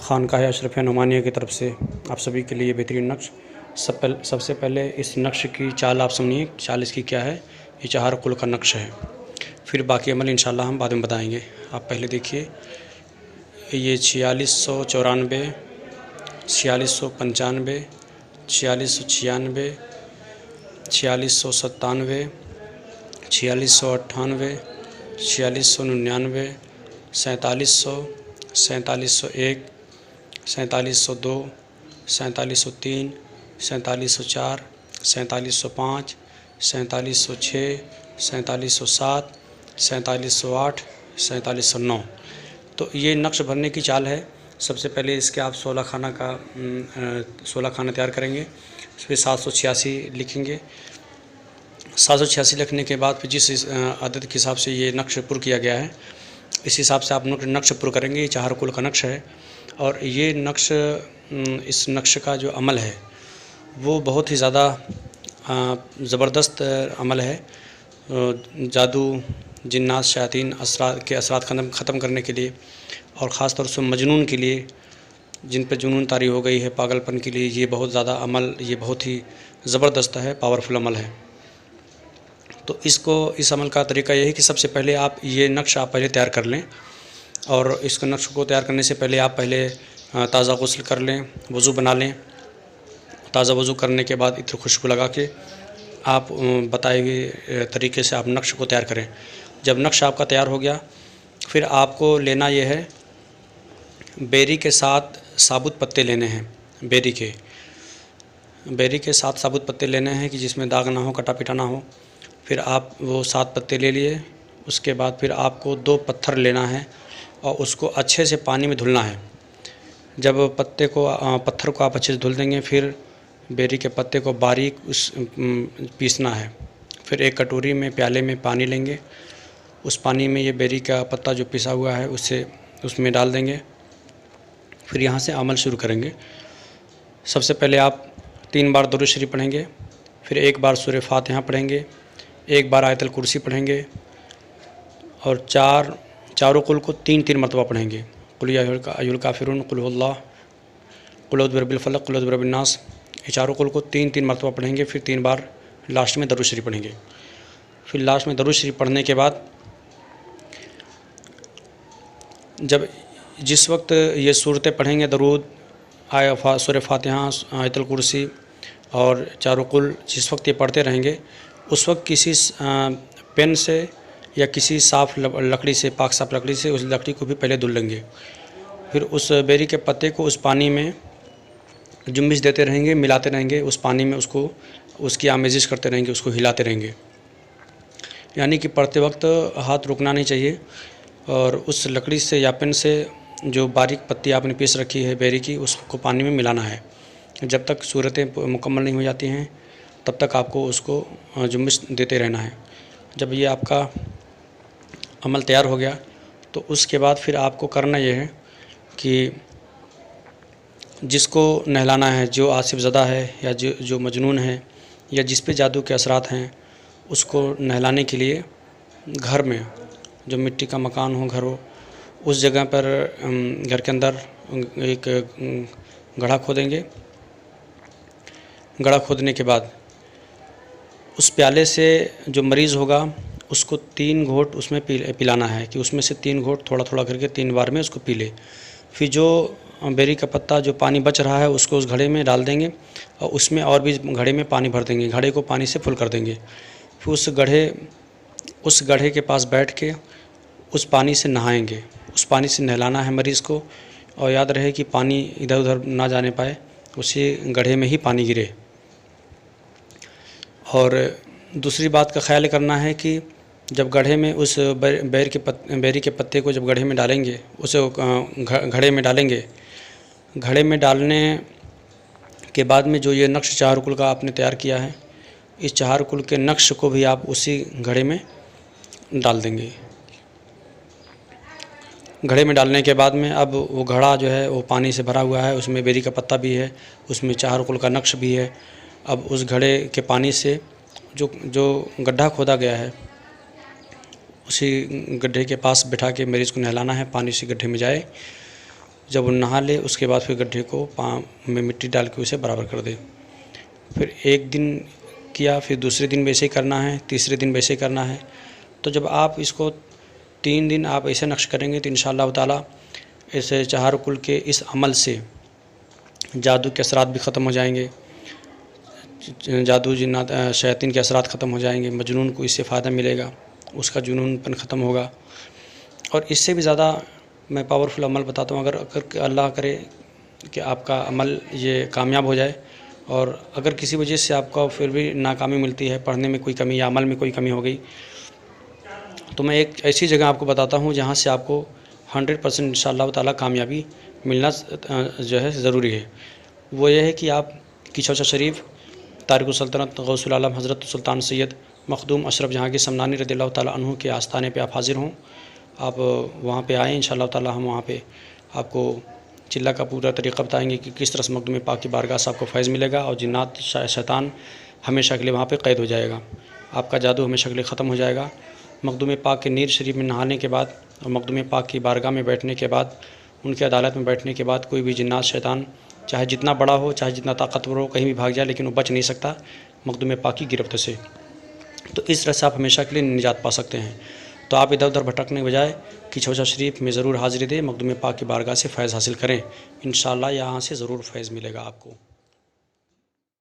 खानकाह अशरफिया नुमानिया की तरफ से आप सभी के लिए बेहतरीन नक्श। सबसे पहले इस नक्श की चाल आप सुनिए। चाल इसकी क्या है? ये 4 कुल का नक्श है। फिर बाकी अमल इंशाल्लाह हम बाद में बताएंगे। आप पहले देखिए, ये 4694, 4695, 4696, 4697, 4698, 4699, 4700, 4701, 4702, 4703, 4704, 4705, 4706, 4707, 4708, 4709। तो ये नक्श भरने की चाल है। सबसे पहले इसके आप 16 खाना तैयार करेंगे। फिर 786 लिखेंगे। 786 लिखने के बाद फिर जिस आदत के हिसाब से ये नक्श पुर किया गया है, इस हिसाब से आप नक्श पुर करेंगे। ये 4 कुल का नक्श है और ये नक्श, इस नक्श का जो अमल है वो बहुत ही ज़्यादा ज़बरदस्त अमल है। जादू, जिन्नात, शयातीन के असरात ख़त्म करने के लिए और ख़ास तौर से मजनून के लिए, जिन पर जुनून तारी हो गई है, पागलपन के लिए ये बहुत ज़्यादा अमल, ये बहुत ही ज़बरदस्त है, पावरफुल अमल है। तो इस अमल का तरीका ये है कि सबसे पहले आप ये नक्श आप पहले तैयार कर लें। और इस नक्श को तैयार करने से पहले आप पहले ताज़ा गुस्ल कर लें, वज़ू बना लें। ताज़ा वज़ू करने के बाद इत्र खुशबू लगा के आप बताए हुए तरीके से आप नक्श को तैयार करें। जब नक्श आपका तैयार हो गया, फिर आपको लेना ये है, बेरी के 7 साबुत पत्ते लेने हैं। बेरी के 7 साबुत पत्ते लेने हैं कि जिसमें दाग ना हो, कटा पिटा ना हो। फिर आप वो 7 पत्ते ले लिए। उसके बाद फिर आपको 2 पत्थर लेना है और उसको अच्छे से पानी में धुलना है। जब पत्थर को आप अच्छे से धुल देंगे, फिर बेरी के पत्ते को बारीक पीसना है। फिर एक कटोरी में, प्याले में पानी लेंगे। उस पानी में ये बेरी का पत्ता जो पिसा हुआ है उसमें डाल देंगे। फिर यहाँ से अमल शुरू करेंगे। सबसे पहले आप 3 बार दुरूद शरीफ पढ़ेंगे। फिर 1 बार सूरह फातिहा पढ़ेंगे। 1 बार आयतल कुर्सी पढ़ेंगे और चारों कुल को 3-3 मरतबा पढ़ेंगे। कुल या अय्युल काफिरून, कुल हुवल्लाह, कुल औज़ु बिरब्बिल फलक, कुल औज़ु बिरब्बिन नास। ये चारों कुल को 3-3 मरतबा पढ़ेंगे। फिर 3 बार लास्ट में दरूद शरीफ पढ़ेंगे। फिर लास्ट में दरूद शरीफ पढ़ने के बाद जिस वक्त ये सूरतें पढ़ेंगे, दरूद, सूरह फातिहा, आयतल कुर्सी और चारों कुल, जिस वक्त ये पढ़ते रहेंगे, उस वक्त किसी पेन से या किसी साफ़ लकड़ी से, पाक साफ़ लकड़ी से उस लकड़ी को भी पहले धुल लेंगे। फिर उस बेरी के पत्ते को उस पानी में जुम्बिश देते रहेंगे, मिलाते रहेंगे उस पानी में, उसकी आमेज़िश करते रहेंगे, उसको हिलाते रहेंगे। यानी कि पढ़ते वक्त हाथ रुकना नहीं चाहिए और उस लकड़ी से या पेन से जो बारीक पत्ती आपने पीस रखी है बेरी की, उसको पानी में मिलाना है। जब तक सूरतें मुकम्मल नहीं हो जाती हैं तब तक आपको उसको जुम्बिश देते रहना है। जब ये आपका अमल तैयार हो गया तो उसके बाद फिर आपको करना ये है कि जिसको नहलाना है, जो आसिफ ज़दा है या जो मजनून है या जिस पे जादू के असरात हैं, उसको नहलाने के लिए घर में, जो मिट्टी का मकान हो, घर हो, उस जगह पर घर के अंदर एक गड्ढा खोदेंगे। गड्ढा खोदने के बाद उस प्याले से जो मरीज़ होगा उसको 3 घोंट उसमें पिलाना है कि उसमें से 3 घोंट थोड़ा थोड़ा करके 3 बार में उसको पी ले। फिर जो बेरी का पत्ता, जो पानी बच रहा है, उसको उस घड़े में डाल देंगे और उसमें और भी घड़े में पानी भर देंगे। घड़े को पानी से फुल कर देंगे। फिर उस गड्ढे के पास बैठ के उस पानी से नहाएंगे। उस पानी से नहलाना है मरीज़ को और याद रहे कि पानी इधर उधर ना जाने पाए, उसी गड्ढे में ही पानी गिरे। और दूसरी बात का ख्याल करना है कि जब गड्ढे में उस बेरी के पत्ते को जब गड्ढे में डालेंगे, उसे घड़े में डालेंगे, घड़े में डालने के बाद में जो ये नक्श 4 कुल का आपने तैयार किया है, इस 4 कुल के नक्श को भी आप उसी घड़े में डाल देंगे। घड़े में डालने के बाद में अब वो घड़ा जो है वो पानी से भरा हुआ है, उसमें बेरी का पत्ता भी है, उसमें 4 कुल का नक्श भी है। अब उस घड़े के पानी से जो गड्ढा खोदा गया है, उसी गड्ढे के पास बिठा के मरीज़ को नहलाना है। पानी से गड्ढे में जाए जब वो नहा ले उसके बाद फिर गड्ढे को पाँव में मिट्टी डाल के उसे बराबर कर दे। फिर एक दिन किया, फिर दूसरे दिन वैसे ही करना है, तीसरे दिन वैसे ही करना है। तो जब आप इसको 3 दिन आप ऐसे नक्श करेंगे तो इंशाअल्लाह ताला ऐसे चार कुल के इस अमल से जादू के असरात भी ख़त्म हो जाएंगे, जादू जिन्नात शैतान के असरात ख़त्म हो जाएंगे। मजनून को इससे फ़ायदा मिलेगा, उसका जुनूनपन ख़त्म होगा। और इससे भी ज़्यादा मैं पावरफुल अमल बताता हूँ। अगर अल्लाह करे कि आपका अमल ये कामयाब हो जाए, और अगर किसी वजह से आपका फिर भी नाकामी मिलती है, पढ़ने में कोई कमी या अमल में कोई कमी हो गई, तो मैं एक ऐसी जगह आपको बताता हूँ जहाँ से आपको 100% इंशाअल्लाह ताला कामयाबी मिलना जो है ज़रूरी है। वो ये है कि आप किचौचा शरीफ तारिकुल सल्तनत गौसुल आलम हज़रत सुल्तान सैयद मखदूम अशरफ जहांगीर समनानी रज़ियल्लाहु ताला अन्हु के आस्थाने पे आप हाज़िर हों। आप वहाँ पे आएँ इंशाअल्लाह ताला। हम वहाँ पे आपको चिल्ला का पूरा तरीक़ा बताएंगे कि किस तरह से मखदूम पाक की बारगाह से आपको फ़ैज़ मिलेगा और जिन्नात शैतान हमेशा के लिए वहाँ पे क़ैद हो जाएगा, आपका जादू हमेशा के लिए ख़त्म हो जाएगा। मखदूम पाक के नीर शरीफ में नहाने के बाद और मखदूम पाक की बारगाह में बैठने के बाद, उनकी अदालत में बैठने के बाद कोई भी जिन्नात शैतान चाहे जितना बड़ा हो, चाहे जितना ताकतवर हो, कहीं भी भाग जाए लेकिन वो बच नहीं सकता मखदूम पाक की गिरफ्त से। तो इस तरह से आप हमेशा के लिए निजात पा सकते हैं। तो आप इधर उधर भटकने के बजाय किचौचा शरीफ में ज़रूर हाज़िरी दें, मखदूम पाक की बारगाह से फ़ैज़ हासिल करें। इंशाअल्लाह यहाँ से ज़रूर फ़ैज़ मिलेगा आपको।